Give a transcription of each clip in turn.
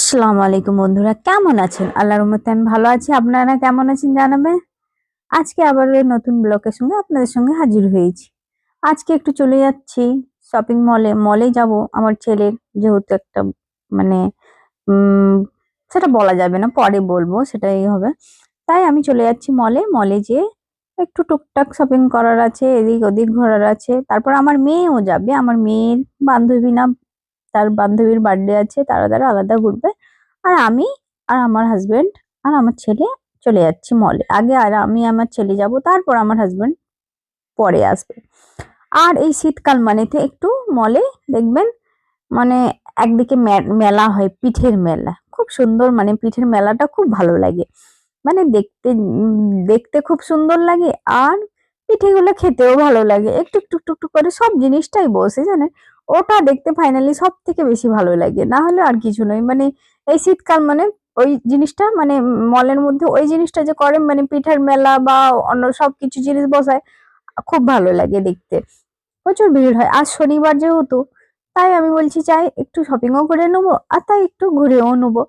আসসালামু আলাইকুম বন্ধুরা, কেমন আছেন? আল্লাহর রহমতে আমি ভালো আছি। আপনারা কেমন আছেন জানাবেন। আজকে আবার ওই নতুন ব্লগের সঙ্গে আপনাদের সঙ্গে হাজির হয়েছি। আজকে একটু চলে যাচ্ছি শপিং মলে। মলে যাব আমার ছেলের, যেহেতু একটা মানে উম সেটা বলা যাবে না, পরে বলবো, সেটাই হবে। তাই আমি চলে যাচ্ছি মলে। মলে যেয়ে একটু টুকটাক শপিং করার আছে, এদিক ওদিক ঘোরার আছে। তারপর আমার মেয়েও যাবে। আমার মেয়ের বান্ধবী না, তার বান্ধবীর বার্থডে আছে, তারা আলাদা ঘুরবে। আর আমি আর আমার হাজবেন্ড আর আমার ছেলে চলে যাচ্ছি মলে। আগে আর আমি আমার ছেলে যাব, তারপর আমার হাজবেন্ড পরে আসবে। আর এই শীতকাল মানেতে একটু মলে দেখবেন, মানে একদিকে মেলা হয়, পিঠের মেলা খুব সুন্দর, মানে পিঠের মেলাটা খুব ভালো লাগে। মানে দেখতে খুব সুন্দর লাগে, আর পিঠেগুলো খেতেও ভালো লাগে। একটু একটু একটু একটু করে সব জিনিসটাই বসে জানেন, ওটা দেখতে ফাইনালি সব থেকে বেশি ভালো লাগে। না হলে আর কিছু নয়, মানে এই শীতকাল মানে ওই জিনিসটা, মানে মলের মধ্যে ওই জিনিসটা যে করে, মানে পিঠের মেলা বা অন্য সবকিছু জিনিস বসায়, খুব ভালো লাগে দেখতে। প্রচুর ভিড় হয়। আজ শনিবার যেহেতু, তাই আমি বলছি চাই একটু শপিংও করে নেবো, আর তাই একটু ঘুরেও নেবো।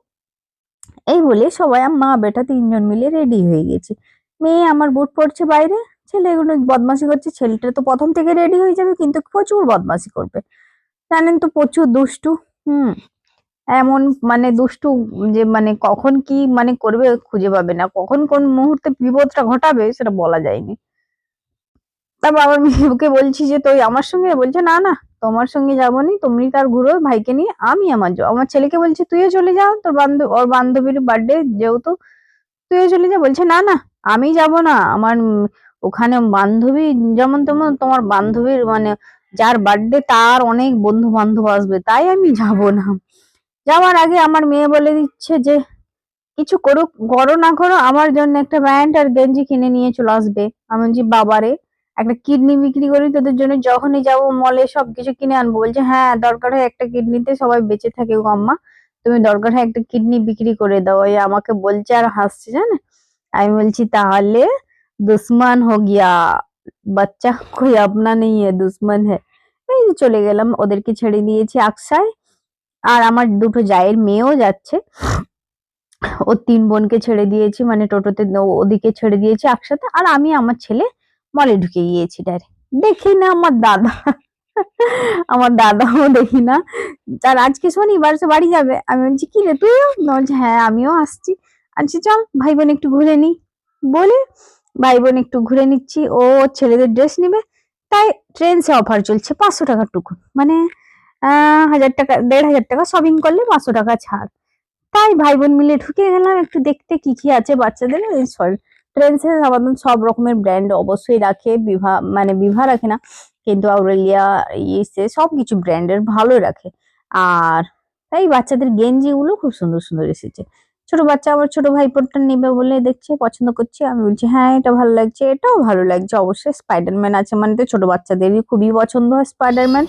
এই বলে সবাই মা বেটা তিনজন মিলে রেডি হয়ে গেছি। মেয়ে আমার বুট পড়ছে বাইরে, ছেলে এগুলো বদমাশি করছে। ছেলেটা তো প্রথম থেকে রেডি হয়ে যাবে, কিন্তু প্রচুর বদমাশি করবে, জানেন তো, প্রচুর দুষ্টু। হুম। এমন মানে দুষ্টু যে মানে কখন কি মানে করবে খুঁজে পাবে না, কখন কোন মুহূর্তে বিপদটা ঘটাবে সেটা বলা যায়নি। তারপর আমার মেয়েকে বলছি যে তুই আমার সঙ্গে, বলছে না না, তোমার সঙ্গে যাবো নি, তুমি তার ঘুরো ভাইকে নিয়ে, আমি আমার যাবো। আমার ছেলেকে বলছি তুইও চলে যা, তোর ওর বান্ধবীর বার্থডে যেহেতু, তুইও চলে যা। বলছে না না, আমি যাব না। আমার ওখানে বান্ধবী যেমন তেমন, তোমার বান্ধবীর মানে যার বার্থডে তার অনেক বন্ধু বান্ধব আসবে, তাই আমি যাব না। যাওয়ার আগে আমার মেয়ে বলে দিচ্ছে যে কিছু করুক, করো না করো, আমার জন্য একটা প্যান্ট আর গেঞ্জি কিনে নিয়ে চলে আসবে। আমি বলছি বাবারে, একটা কিডনি বিক্রি করি তোদের জন্য, যখনই যাবো মলে সবকিছু কিনে আনবো। বলছে হ্যাঁ, দরকার হয় একটা কিডনিতে সবাই বেঁচে থাকে গো আম্মা, তুমি দরকার হয় একটা কিডনি বিক্রি করে দাও। এই আমাকে বলছে আর হাসছে জানে। আমি বলছি তাহলে দুশ্মন হো গিয়া, বাচ্চা কোই আপনা নেই হ্যায়, দুশ্মন হ্যায়। এই যে চলে গেলাম, ওদেরকে ছেড়ে দিয়েছি আকসায়। আর আমার দুটো জায়ের মেয়েও যাচ্ছে, ও তিন বোনকে ছেড়ে দিয়েছি, মানে টোটোতে ওদিকে ছেড়ে দিয়েছি একসাথে। আর আমি আমার ছেলে মলে ঢুকে গিয়েছি ডাইরেক্ট। দেখি না আমার দাদা, আমার দাদাও দেখি না। তার আজকে শনিবার, সে বাড়ি যাবে। আমি বলছি কি রে তুইও? বলছে হ্যাঁ আমিও আসছি। আচ্ছা চল ভাই বোন একটু ঘুরে নি, বলে ভাই বোন একটু ঘুরে নিচ্ছি। ও ছেলেদের ড্রেস নিবে, তাই ট্রেন্ডসে অফার চলছে 500 টাকার টুকুন, মানে 1000 টাকা 1500 টাকা শপিং করলে 500 টাকা ছাড়। তাই ভাই বোন মিলে ঢুকে গেলাম একটু দেখতে কি কি আছে বাচ্চাদের। ট্রেন্ডসে আমাদের সব রকমের ব্র্যান্ড অবশ্যই রাখে, বিভা মানে বিভা রাখে না, কিন্তু আউরেলিয়া, ইসে সবকিছু ব্র্যান্ডের ভালো রাখে। আর তাই বাচ্চাদের গেঞ্জি গুলো খুব সুন্দর সুন্দর এসেছে। ছোট বাচ্চা আমার ছোট ভাইপোটা নেবে বলে দেখছে, পছন্দ করছে। আমি বলছি হ্যাঁ এটা ভালো লাগছে, এটাও ভালো লাগছে। অবশ্যই স্পাইডারম্যান আছে মানে তো ছোট বাচ্চাদেরই খুবই পছন্দ হয় স্পাইডারম্যান।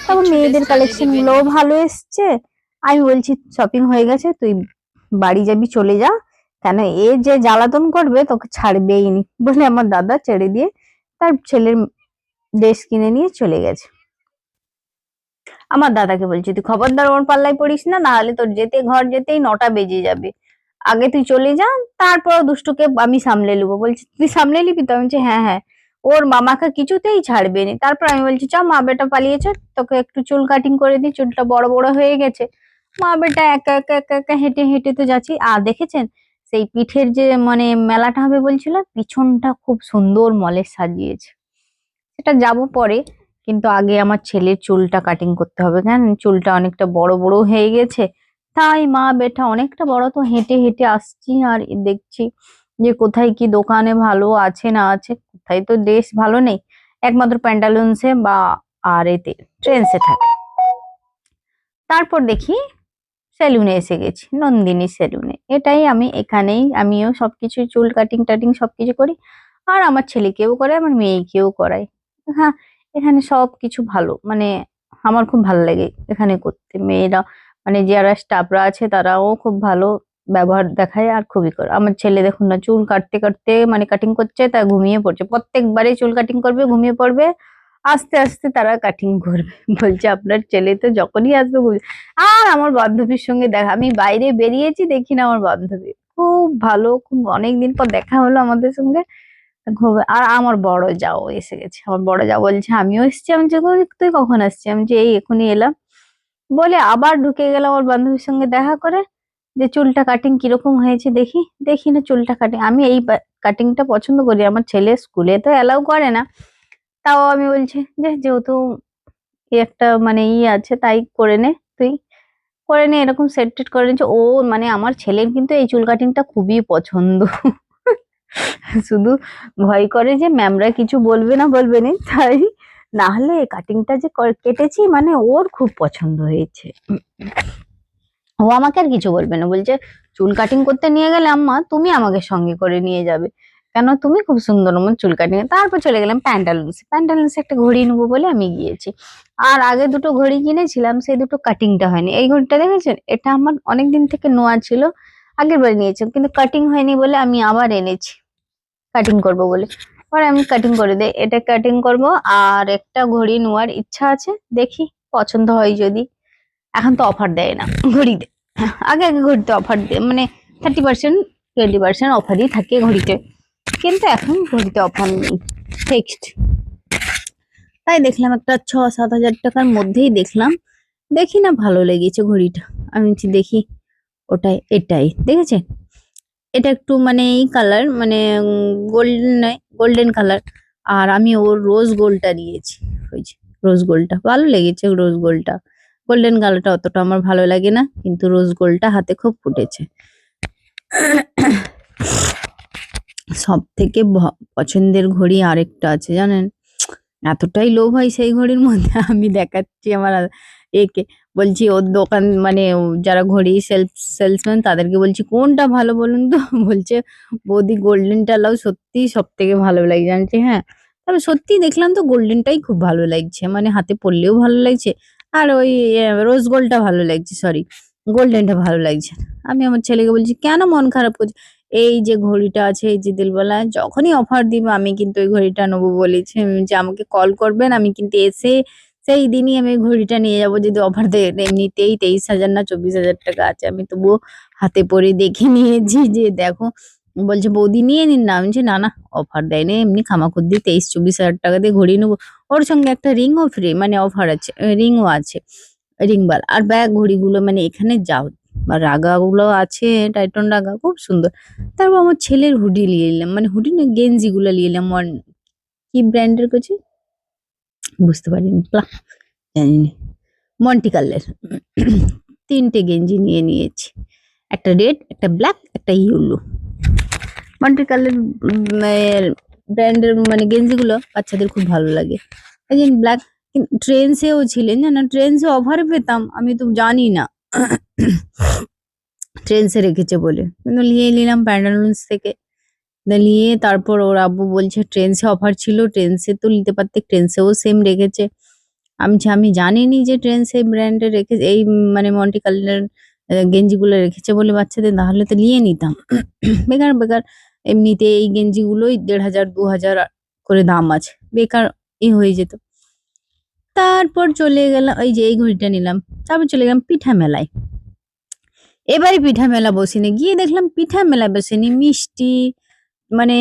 তারপর মেয়েদের কালেকশন গুলোও ভালো এসছে। আমি বলছি শপিং হয়ে গেছে, তুই বাড়ি যাবি, চলে যা, কেন এ যে জ্বালাতন করবে তোকে ছাড়বেই নি, বলে আমার দাদা ছেড়ে দিয়ে তার ছেলের ড্রেস কিনে নিয়ে চলে গেছে। আমার দাদাকে বলছি তুই খবরদার ওর পাল্লায় পড়িস না, না হলে তোর ঘর যেতেই 9টা বেজে যাবে। আগে তুই চলে যা, তারপর দুষ্টুকে আমি সামলে নেবো। বলছি তুই সামলে নিবি তো? আমি বলছি হ্যাঁ হ্যাঁ, ওর মামাকে কিছুতেই ছাড়বে না। তারপর আমি বলছি চ, মা বেটা পালিয়েছে, তোকে একটু চুল কাটিং করে দিই, চুলটা বড় বড় হয়ে গেছে। মা বেটা একা একা একা একা হেঁটে হেঁটে তো যাচ্ছি। আর দেখেছেন সেই পিঠের যে মানে মেলাটা হবে বলছিল, পিছনটা খুব সুন্দর মলে সাজিয়েছে। সেটা যাব পরে, কিন্তু আগে আমার ছেলের চুলটা কাটিং করতে হবে, জানেন চুলটা অনেকটা বড় বড় হয়ে গেছে। তাই মা বেটা অনেকটা বড় তো হেঁটে হেঁটে আসছি, আর দেখছি যে কোথায় কি দোকানে ভালো আছে না আছে। কোথায় তো ড্রেস ভালো নেই, একমাত্র প্যান্টালুন্সে বা আর এতে ট্রেন্ডসে থাকে। তারপর দেখি সেলুনে এসে গেছি, নন্দিনী সেলুনে। এটাই আমি এখানেই আমিও সবকিছু চুল কাটিং টাটিং সবকিছু করি, আর আমার ছেলেকেও করে, আমার মেয়েকেও করাই। হ্যাঁ, এখানে সবকিছু ভালো, মানে আমার খুব ভালো লাগে এখানে করতে। মেয়েরা মানে যারা স্টাফরা আছে তারাও খুব ভালো ব্যবহার দেখায়, আর খুবই করে। আমার ছেলে দেখুন না, চুল কাটতে কাটতে মানে কাটিং করছে তা ঘুমিয়ে পড়ছে, প্রত্যেকবারে চুল কাটিং করবে ঘুমিয়ে পড়বে। আস্তে আস্তে তারা কাটিং করবে। বলছে আপনার ছেলে তো যখনই আসবে আর আমার বান্ধবীর সঙ্গে দেখা, আমি বাইরে বেরিয়েছি দেখি না আমার বান্ধবী খুব ভালো, খুব অনেকদিন পর দেখা হলো আমাদের সঙ্গে। আর আমার বড় যাও এসে গেছে, আমার বড় যাও বলছে আমিও এসেছি। আমি যে তুই কখন আসছি? আমি যে এই এখনই এলাম। বলে আবার ঢুকে গেলাম আমার বান্ধবীর সঙ্গে দেখা করে, যে চুলটা কাটিং কিরকম হয়েছে দেখি। দেখি না চুলটা কাটিং, আমি এই কাটিংটা পছন্দ করি, আমার ছেলে স্কুলে তো অ্যালাউ করে না, তাও আমি বলছি যে যেহেতু একটা মানে আছে তাই করে নে, তুই করে নে, এরকম সেট টেট করে নিচ্ছে ও। মানে আমার ছেলের কিন্তু এই চুল কাটিংটা খুবই পছন্দ। শুধু ভয় করে যে ম্যামরা কিছু বলবে না তাই, না হলে কাটিংটা যে কেটেছি মানে ওর খুব পছন্দ হয়েছে। ও আমাকে আর কিছু বলবে না, বলছে চুল কাটিং করতে নিয়ে গেলে আম্মা তুমি আমাকে সঙ্গে করে নিয়ে যাবে, কেন তুমি খুব সুন্দর আমার চুল কাটিং। তারপর চলে গেলাম প্যান্টালুন্সে একটা ঘড়ি নেবো বলে আমি গিয়েছি। আর আগে দুটো ঘড়ি কিনেছিলাম, সেই দুটো কাটিংটা হয়নি। এই ঘড়িটা দেখেছেন, এটা আমার অনেকদিন থেকে নোয়া ছিল, আগের বার নিয়েছিলাম কিন্তু কাটিং হয়নি বলে আমি আবার এনেছি কাটিং করব বলে। পরে আমি কাটিং করে দেই, এটা কাটিং করব। আর একটা ঘড়ি নেওয়ার ইচ্ছা আছে, দেখি পছন্দ হয় যদি। এখন তো অফার দেয় না ঘড়িতে, আগে আগে ঘড়িতে অফার দেয়, মানে 30% 20% অফারই থাকে ঘড়িতে, কিন্তু এখন ঘড়িতে অফার নেই, ফিক্সড। তাই দেখলাম একটা 6-7 হাজার টাকার মধ্যেই দেখলাম, দেখি না ভালো লেগেছে ঘড়িটা, আমি বলছি দেখি ওটাই, এটাই দেখেছেন। এটা একটু মানে এই কালার মানে গোল্ডেন নয়, গোল্ডেন কালার। আর আমি ওর রোজ গোল্ডটা দিয়েছি, ওই যে রোজ গোল্ডটা ভালো লেগেছে। রোজ গোল্ডটা, গোল্ডেন কালারটা অতটা আমার ভালো লাগে না, কিন্তু রোজ গোল্ডটা হাতে খুব ফুটেছে। সব থেকে পছন্দের ঘড়ি আরেকটা আছে জানেন, এতটাই লোভ হয় সেই ঘড়ির মধ্যে, আমি দেখাচ্ছি আমার একে, বলছি ওর দোকান মানে যারা ঘড়ি সেলসম্যান তাদেরকে বলছি কোনটা ভালো বলুন তো। বলছে বৌদি গোল্ডেনটা লাও, সত্যি সব থেকে ভালো লাগে জানছি। হ্যাঁ, তবে সত্যি দেখলাম তো গোল্ডেনটাই খুব ভালো লাগছে, মানে হাতে পরলেও ভালো লাগছে। আর ওই রোজ গোল্ডটা ভালো লাগছে, সরি গোল্ডেনটা ভালো লাগছে। আমি আমার ছেলেকে বলছি কেন মন খারাপ করছে, এই যে ঘড়িটা আছে, এই যে দিলবেলা যখনই অফার দিবে আমি কিন্তু ওই ঘড়িটা নেবো বলেছি। যে আমাকে কল করবেন, আমি কিন্তু এসে সেই দিনই আমি ঘড়িটা নিয়ে যাবো যদি অফার দেয়। এমনিতেই 23,000 না 24,000 টাকা আছে, আমি তবুও হাতে পরে দেখে নিয়েছি যে দেখো। বলছে বৌদি নিয়ে নিন না, আমি বলছি না না অফার দেয়নি, এমনি খামাখুদ্দি 23-24 হাজার টাকা দিয়ে ঘড়ি নেবো। ওর সঙ্গে একটা রিংও ফ্রি, মানে অফার আছে, রিংও আছে, রিংবার। আর ব্যাগ ঘড়িগুলো মানে এখানে যাও রাগা গুলো আছে, টাইটন রাগা খুব সুন্দর। তারপর আমার ছেলের হুডি নিয়ে এলাম, মানে হুডি না গেঞ্জি গুলো নিয়ে এলাম। কি ব্র্যান্ডের করছে বুঝতে পারিনি, জানিনি, মন্টি কার্লের। 3টে গেঞ্জি নিয়ে নিয়েছি, একটা রেড, একটা ব্ল্যাক, একটা ইয়েলো। মন্টি কার্লের ব্র্যান্ডের মানে গেঞ্জিগুলো বাচ্চাদের খুব ভালো লাগে। এই যে ব্ল্যাক, ট্রেন্ডসেও ছিলেন জানো, ট্রেন্ডসে অফারে পেতাম, আমি তো জানি না ট্রেন্ডসে রেখেছে বলে, কিন্তু নিয়ে নিলাম প্যান্টালুন্স থেকে। নিয়ে তারপর ওর আব্বু বলছে ট্রেন্ডসে অফার ছিল, ট্রেন্ডসে তো নিতে পারতে, ট্রেন্ডসেও সেম রেখেছে। আমি জানিনি যে ট্রেন্ডসে ব্র্যান্ডে রেখেছে, এই মানে মন্টি কার্লের গেঞ্জিগুলো রেখেছে বলে বাচ্চাদের, তাহলে তো নিয়ে নিতাম। বেকার বেকার, এমনিতে এই গেঞ্জিগুলোই 1,500-2,000 করে দাম আছে, বেকার হয়ে যেত। তারপর চলে গেলাম, এই যে এই ঘড়িটা নিলাম। তারপর চলে গেলাম পিঠা মেলায়। এবারে পিঠা মেলা বসিনি, গিয়ে দেখলাম পিঠা মেলা বসেনি, মিষ্টি মানে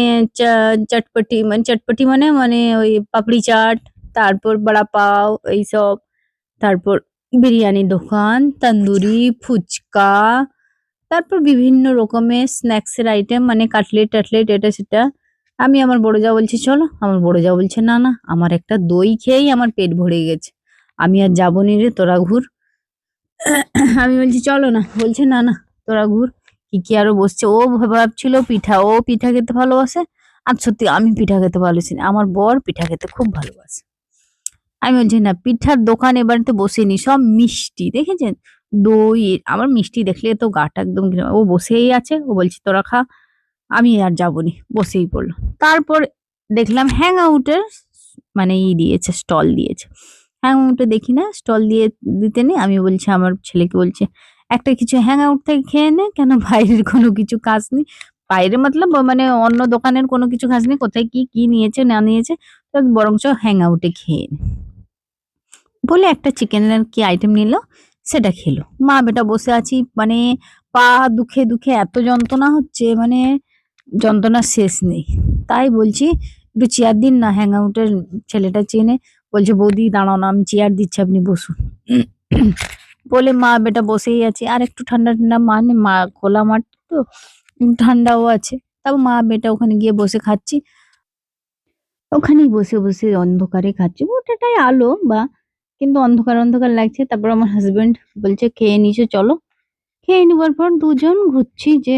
চটপটি, মানে চটপটি মানে মানে ওই পাপড়ি চাট, তারপর বড়া পাও এইসব, তারপর বিরিয়ানির দোকান, তন্দুরি, ফুচকা, তারপর বিভিন্ন রকমের স্ন্যাক্সের আইটেম, মানে কাটলেট টাটলেট এটা সেটা। আমি আমার বড় যা বলছি চলো, আমার বড় যা বলছে না না আমার একটা দই খেয়েই আমার পেট ভরে গেছে, আমি আর যাবো নি রে, তোরা ঘুর। আমি বলছি চলো না, বলছে না না তোরা ঘুর। কি আরো বসছে, ও ভাবছিল পিঠা, ও পিঠা খেতে ভালোবাসে। আর সত্যি আমি পিঠা খেতে ভালোবাসি না, আমার বর পিঠা খেতে খুব ভালোবাসে। আমি বলছি না, পিঠার দোকান এবার তো বসেনি, সব মিষ্টি দেখেছেন, দই। আমার মিষ্টি দেখলে তো গাটা একদম ও বসেই আছে, ও বলছে তোরা খা, আমি আর যাবো নি, বসেই পড়লো। তারপর দেখলাম হ্যাং আউটের মানে দিয়েছে, স্টল দিয়েছে। হ্যাং আউটে দেখি না স্টল দিতে নেই, আমি বলছি আমার ছেলেকে বলছে একটা কিছু হ্যাং আউট থেকে খেয়ে নে, কেন বাইরের কোনো কিছু খাস নি, বাইরে মতলব মানে অন্য দোকানের কোনো কিছু খাস নি, কোথায় কি কি নিয়েছে না নিয়েছে। তো তো বরঞ্চ হ্যাং আউটে খেয়ে নে। বলে একটা চিকেনের কি আইটেম নিল, সেটা খেলো। মা বেটা বসে আছি, মানে পা দুখে দুখে এত যন্ত্রণা হচ্ছে, মানে যন্ত্রণার শেষ নেই। তাই বলছি একটু চেয়ার দিন না, হ্যাং আউটের ছেলেটা চেনে। বলছে বৌদি দাঁড়াও না, আমি চেয়ার দিচ্ছি, আপনি বসুন। বলে মা বেটা বসেই আছে, আর একটু ঠান্ডা ঠান্ডা, মানে মা খোলা মাঠ তো ঠান্ডাও আছে। তারপর মা বেটা ওখানে গিয়ে বসে খাচ্ছি, ওখানেই বসে বসে অন্ধকারে খাচ্ছি। ওটাটাই আলো বা, কিন্তু অন্ধকার অন্ধকার লাগছে। তারপর আমার হাজবেন্ড বলছে খেয়ে নিচে চলো। খেয়ে নেবার পর দুজন ঘুরছি যে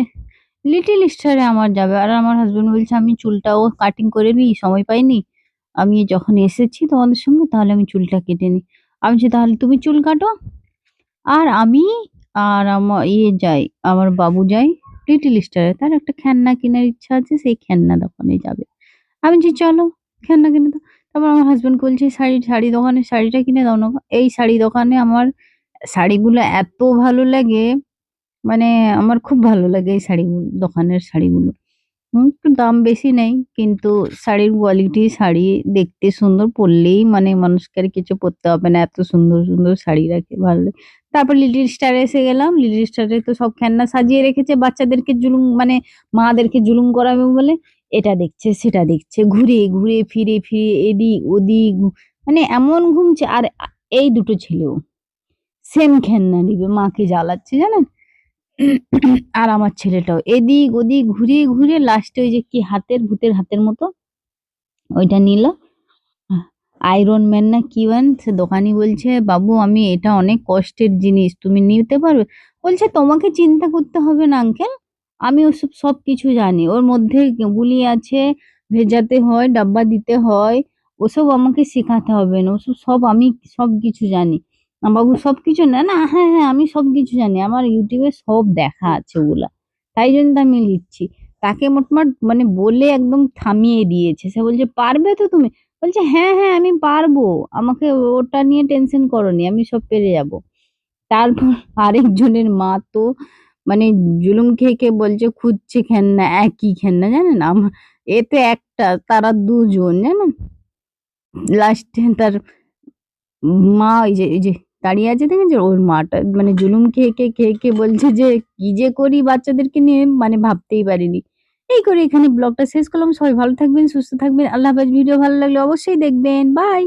লিটল স্টারে আমার যাবে। আর আমার হাজবেন্ড বলছে আমি চুলটাও কাটিং করে নিই, সময় পাইনি, আমি যখন এসেছি তোমাদের সঙ্গে তাহলে আমি চুলটা কেটে নিই। আমি বলছি তাহলে তুমি চুল কাটো, আর আমি আর আমার যাই, আমার বাবু যাই লিটল স্টারে, তার একটা খেলনা কেনার ইচ্ছা আছে, সেই খেলনা দোকানে যাবে। আমি বলছি চলো খেলনা কিনে দাও। তারপর আমার হাজবেন্ড বলছে শাড়ি দোকানে শাড়িটা কিনে দাও না গো। এই শাড়ি দোকানে আমার শাড়িগুলো এত ভালো লাগে, মানে আমার খুব ভালো লাগে এই দোকানের শাড়িগুলো। একটু দাম বেশি নেই, কিন্তু শাড়ির কোয়ালিটি, শাড়ি দেখতে সুন্দর, পরলেই মানে মানুষকে আর কিছু পরতে হবে না, এত সুন্দর সুন্দর শাড়ি রাখে, ভালো লাগে। তারপর লিটল স্টারে এসে গেলাম। লিটল স্টারে তো সব খেলনা সাজিয়ে রেখেছে, বাচ্চাদেরকে জুলুম, মানে মাদেরকে জুলুম করাবে বলে এটা দেখছে সেটা দেখছে, ঘুরে ঘুরে ফিরে ফিরে এদিক ওদিক, মানে এমন ঘুমছে। আর এই দুটো ছেলেও সেম খেলনা নিবে, মাকে জ্বালাচ্ছে জানেন। আর আমার ছেলেটাও এদিক ওদিক ঘুরিয়ে ঘুরিয়ে লাস্টে ওই যে কি হাতের, ভূতের হাতের মতো ওইটা নিল। আয়রন ম্যান না কি ওয়ান, সে দোকানি বলছে বাবু আমি এটা অনেক কষ্টের জিনিস, তুমি নিতে পারবে? বলছে তোমাকে চিন্তা করতে হবে না আঙ্কেল, আমি ওসব সব কিছু জানি, ওর মধ্যে গুলি আছে, ভেজাতে হয়, ডাব্বা দিতে হয়, ওসব আমাকে শেখাতে হবে না, ওসব সব আমি সব কিছু জানি। বাবু সবকিছু না, না হ্যাঁ হ্যাঁ আমি সবকিছু জানি, আমার ইউটিউবে সব দেখা আছে ওগুলা, তাই জন্য তো আমি লিখছি। তাকে মোটমাট মানে বলে একদম থামিয়ে দিয়েছে। সে বলছে পারবে তো তুমি? বলছে হ্যাঁ হ্যাঁ আমি পারবো, আমাকে ওটা নিয়ে টেনশন করোনি, আমি সব পেরে যাব। তারপর আরেকজনের মা তো মানে জুলুম খেয়ে খেয়ে বলছে খুঁজছে খেলনা, একই খেলনা জানেন, আমার এতে একটা তারা দুজন জানেন। লাস্টে তার মা এই যে দাঁড়িয়ে আছে দেখেছো, ওর মাটা মানে জুলুম খেয়ে খেয়ে খেয়ে খেয়ে বলছে যে কি যে করি বাচ্চাদেরকে নিয়ে, মানে ভাবতেই পারিনি। এই করে এখানে ব্লগটা শেষ করলাম। সবাই ভালো থাকবেন, সুস্থ থাকবেন, আল্লাহ হাফেজ। ভিডিও ভালো লাগলে অবশ্যই দেখবেন, বাই।